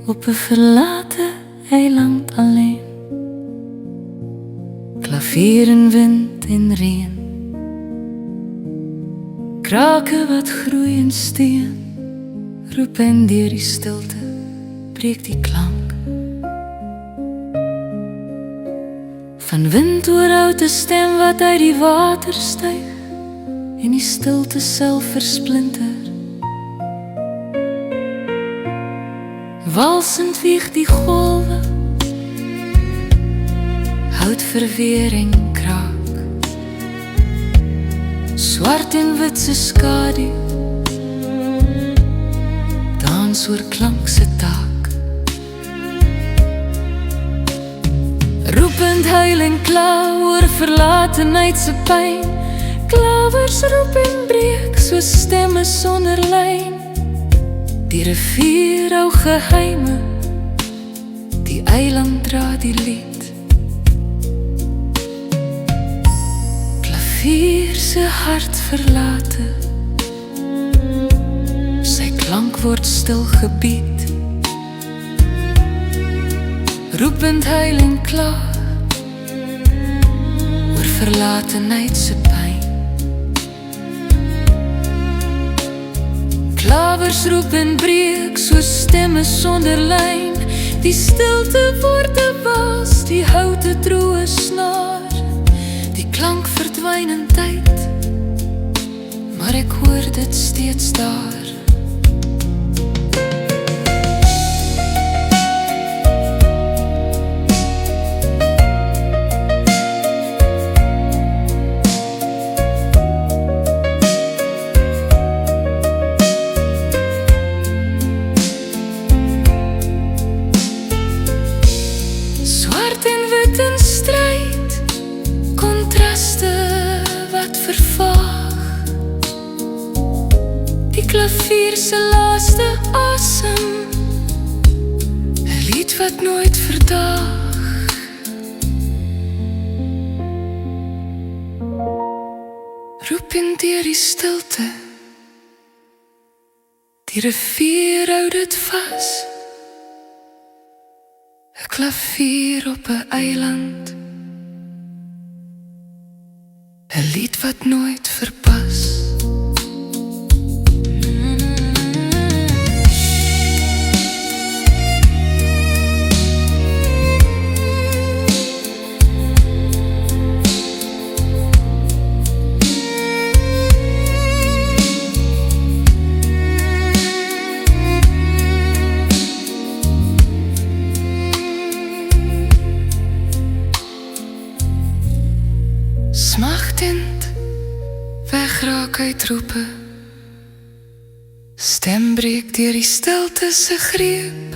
op 'n verlate eiland alleen. Klavier en wind en reën, krake wat groei en steen, roep en deur die stilte breek die klank van wind oor oud stem wat uit die water styg en die stilte self versplinter. Walsend wieg die golwe, hout verweer en kraak, swart en wit se skadu dans oor klank se taak. Roepend huil en kla oor verlatenheid se pyn, klawers roep en breek soos stemme sonder lyn. Die rivier hou geheime, die eiland dra die lied. Klavier se hart verlate, sy klank word stil gebied. Roepend huil en kla oor verlatenheid se pyn. Klawers roep en breek soos stemme sonder lyn. Die stilte word 'n was, die houte droë snaar. Die klank verdwyn in tyd, maar ek hoor dit steeds daar. Die klavier se laaste asem, 'n lied wat nooit verdaag. Roep in deur die stilte, die rivier hou dit vas. 'n Klavier op 'n eiland, 'n lied wat nooit verpas. Smachtend wegraak uit roepe, stem breek deur die stilte se greep.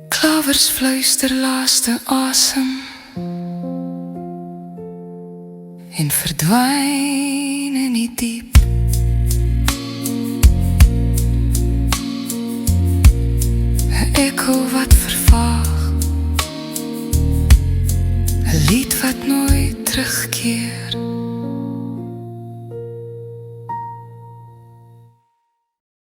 Klawers fluister laaste asem en verdwyn in die diep. 'n Echo wat vervaag, 'n lied wat nooit terugkeer.